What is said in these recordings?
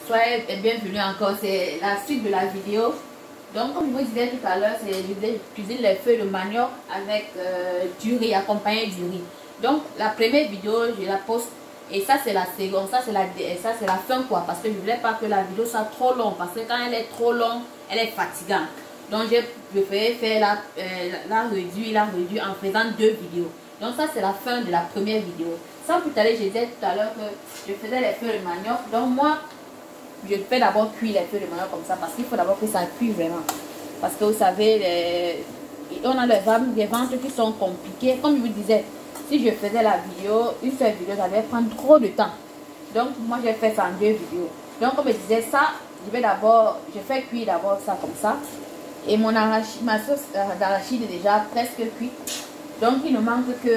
Soyez bienvenue encore, c'est la suite de la vidéo. Donc comme je vous disais tout à l'heure, je vais utiliser les feuilles de manioc avec du riz, accompagné du riz. Donc la première vidéo, je la poste et ça c'est la seconde, ça c'est la fin quoi, parce que je ne voulais pas que la vidéo soit trop longue, parce que quand elle est trop longue, elle est fatigante. Donc j'ai préféré faire la réduire en faisant 2 vidéos. Donc ça c'est la fin de la première vidéo. Sans plus tarder, je disais tout à l'heure que je faisais les feuilles de manioc. Donc moi, je fais d'abord cuire les feuilles de manioc comme ça, parce qu'il faut d'abord que ça cuise vraiment. Parce que vous savez, on a des ventres qui sont compliqués. Comme je vous disais, si je faisais la vidéo, une seule vidéo, ça allait prendre trop de temps. Donc moi j'ai fait ça en 2 vidéos. Donc comme je disais ça, je fais cuire d'abord ça comme ça. Et ma sauce d'arachide est déjà presque cuite. Donc il ne manque que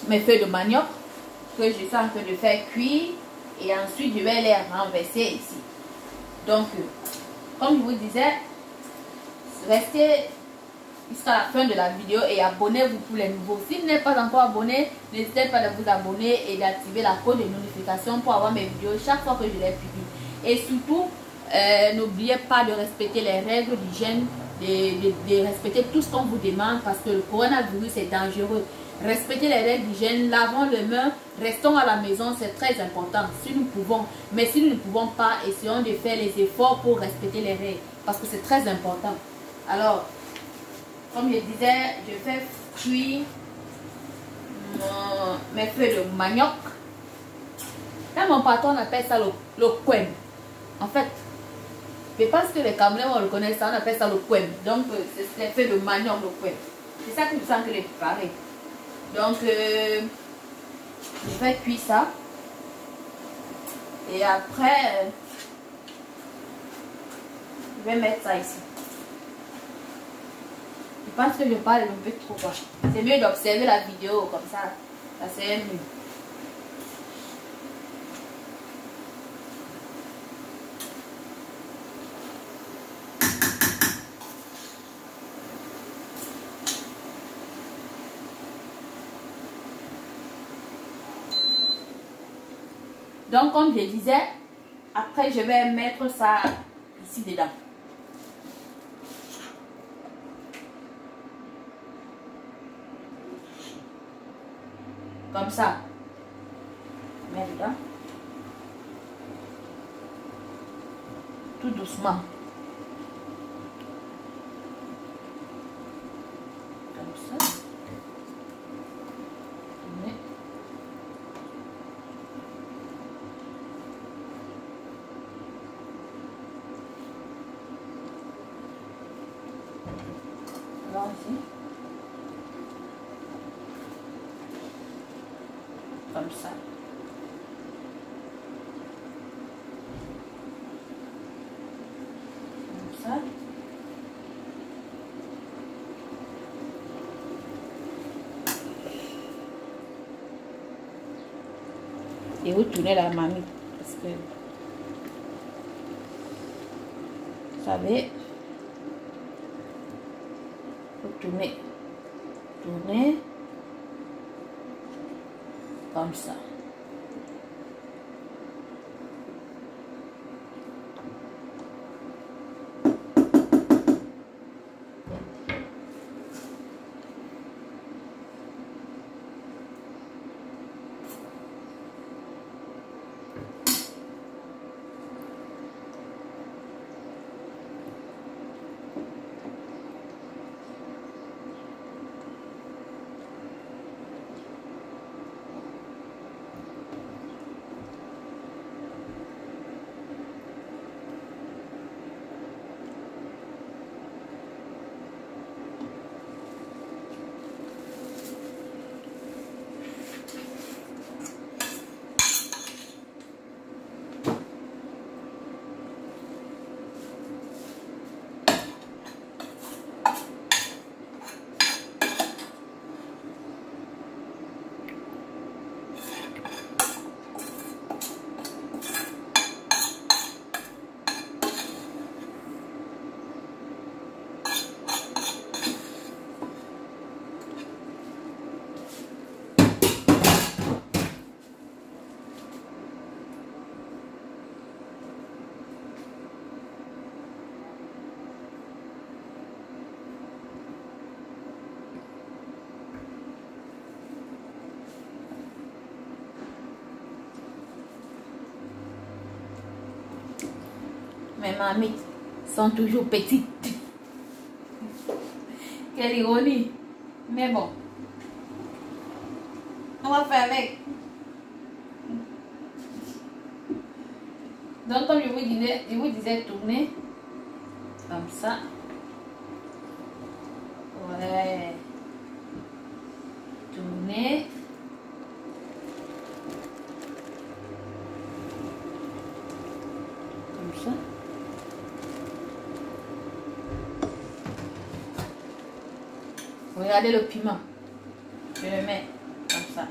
mes feuilles de manioc que je suis en train de faire cuire. Et ensuite je vais les renverser ici. Donc comme je vous disais, restez jusqu'à la fin de la vidéo et abonnez-vous pour les nouveaux. Si vous n'êtes pas encore abonné, n'hésitez pas à vous abonner et d'activer la cloche de notification pour avoir mes vidéos chaque fois que je les publie. Et surtout, n'oubliez pas de respecter les règles d'hygiène, de respecter tout ce qu'on vous demande, parce que le coronavirus est dangereux. Respectez les règles d'hygiène, lavons les mains, restons à la maison, c'est très important si nous pouvons. Mais si nous ne pouvons pas, essayons de faire les efforts pour respecter les règles, parce que c'est très important. Alors, comme je disais, je fais cuire mes feuilles de manioc. Là, mon patron appelle ça le quen. En fait, je pense que les Camerounais vont le connaître, ça, on appelle ça le quen. Donc, c'est les feuilles de manioc, le quen. C'est ça que je sens que les préparer. Donc, je vais cuire ça. Et après, je vais mettre ça ici. Je pense que je parle un peu trop. C'est mieux d'observer la vidéo comme ça. Ça c'est mieux. Donc comme je disais, après je vais mettre ça ici dedans. Comme ça. Je mets dedans. Tout doucement. Comme ça. Alors ici. Comme ça. Comme ça. Et vous tournez la mamie. Parce que, vous savez, vous tournez. Tournez. Comme ça. Mes marmites sont toujours petites. Quelle ironie. Mais bon. On va faire avec. Donc comme je vous disais tourner comme ça. Ouais. Tourner. Comme ça. Regardez le piment. Je le mets comme ça.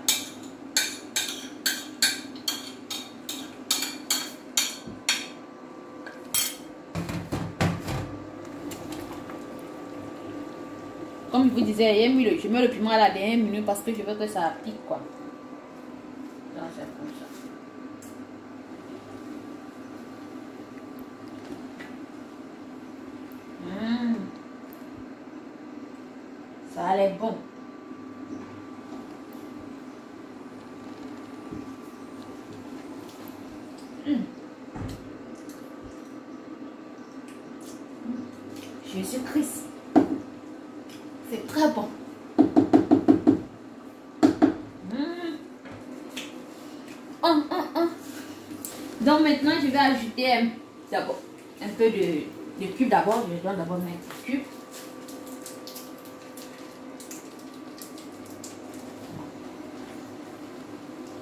Comme je vous disais, je mets le piment à la dernière minute parce que je veux que ça pique quoi. Donc c'est comme ça. Ça a l'air bon. Jésus-Christ. C'est très bon. Donc maintenant, je vais ajouter un peu de cube d'abord. Je dois d'abord mettre le cube.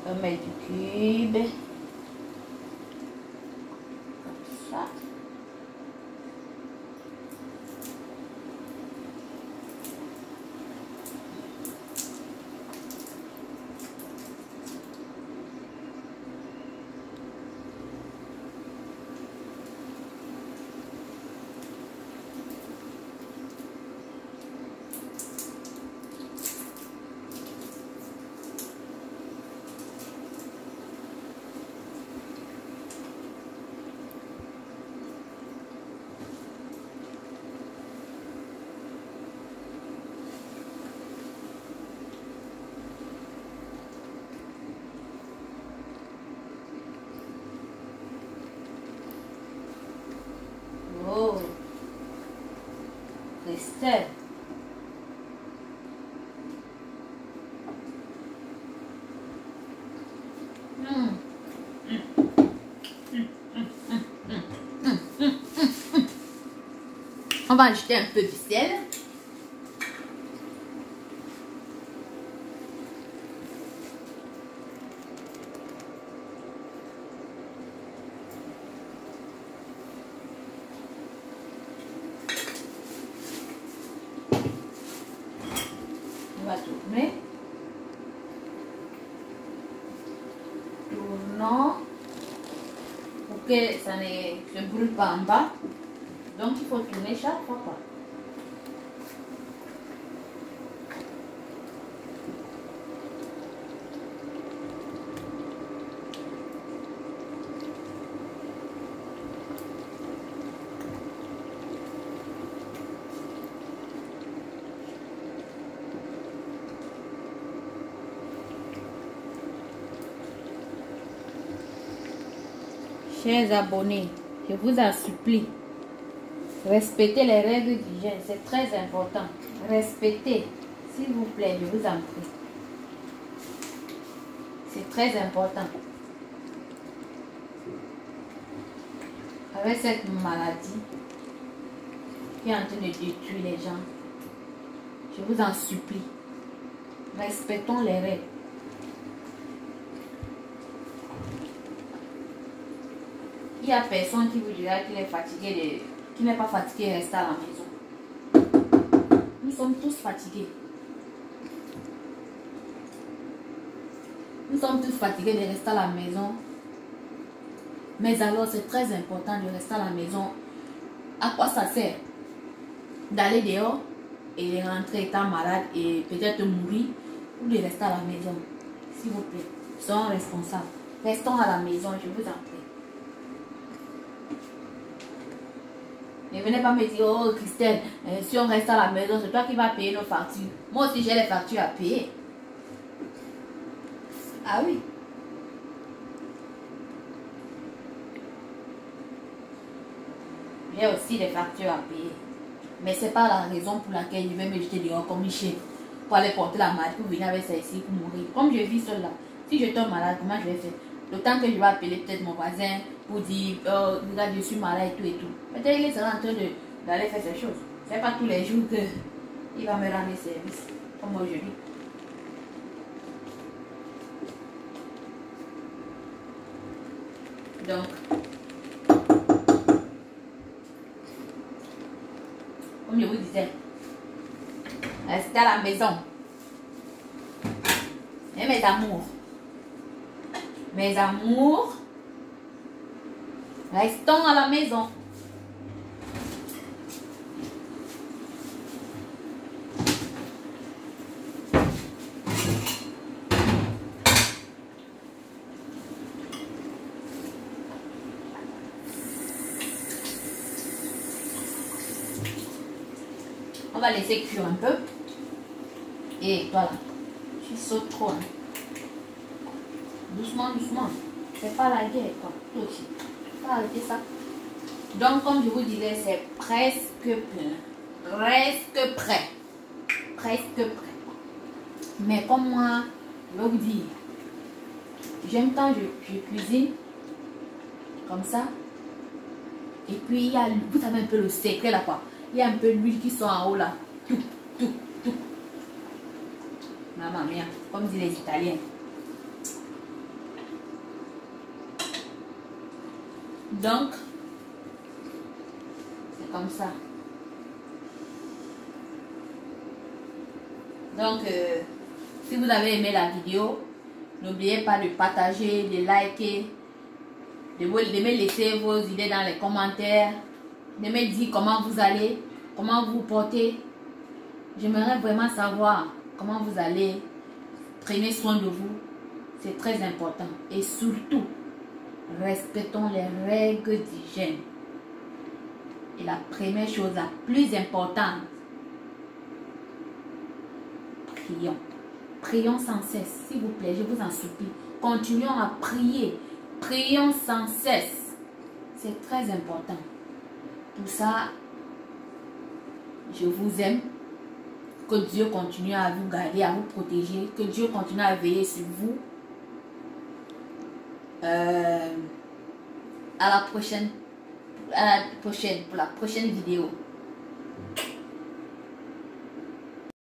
On va mettre du cube. Comme ça. Oh, Christelle. On va ajouter un peu du sel. On va tourner. Tournons pour que ça ne se brûle pas en bas. Donc il faut tourner chaque fois. Chers abonnés, je vous en supplie, respectez les règles d'hygiène, c'est très important. Respectez, s'il vous plaît, je vous en prie. C'est très important. Avec cette maladie qui est en train de détruire les gens, je vous en supplie, respectons les règles. Il n'y a personne qui vous dira qu'il est fatigué, qui n'est pas fatigué, reste à la maison. Nous sommes tous fatigués. Nous sommes tous fatigués de rester à la maison. Mais alors, c'est très important de rester à la maison. À quoi ça sert d'aller dehors et rentrer étant malade et peut-être mourir ou de rester à la maison? S'il vous plaît, soyons responsables. Restons à la maison, je vous en prie. Ne venez pas me dire, oh Christelle, si on reste à la maison, c'est toi qui vas payer nos factures. Moi aussi, j'ai les factures à payer. Ah oui. J'ai aussi des factures à payer. Mais c'est pas la raison pour laquelle je vais me jeter dehors comme une chien pour aller porter la maladie, pour venir avec ça ici, pour mourir. Comme je vis seule là, si je tombe malade, comment je vais faire? Le temps que je vais appeler peut-être mon voisin pour dire, oh, regarde, je suis malade et tout et tout. Peut-être il est en train d'aller faire ces choses. C'est pas tous les jours que il va me rendre service, comme aujourd'hui. Donc, comme je vous disais, restez à la maison. Et mes amours, restons à la maison. On va laisser cuire un peu. Et voilà. Tu sautes trop. Hein. Doucement, doucement. C'est pas la guerre, quoi. Toi aussi. Faut arrêter ça. Donc, comme je vous disais, c'est presque prêt. Presque prêt. Presque prêt. Mais comme moi, je vais vous dire, j'aime quand je cuisine comme ça. Et puis, il y a, vous savez un peu le secret là, quoi. Il y a un peu l'huile qui sort en haut là. Tout, tout, tout. Mamma mia, comme disent les Italiens. Donc, c'est comme ça. Donc, si vous avez aimé la vidéo, n'oubliez pas de partager, de liker, de me laisser vos idées dans les commentaires, de me dire comment vous allez, comment vous portez. J'aimerais vraiment savoir comment vous allez. Prenez soin de vous, c'est très important. Et surtout, respectons les règles d'hygiène. Et la première chose, la plus importante, prions. Prions sans cesse, s'il vous plaît, je vous en supplie. Continuons à prier. Prions sans cesse. C'est très important. Pour ça, je vous aime. Que Dieu continue à vous garder, à vous protéger. Que Dieu continue à veiller sur vous. À la prochaine, pour la prochaine vidéo.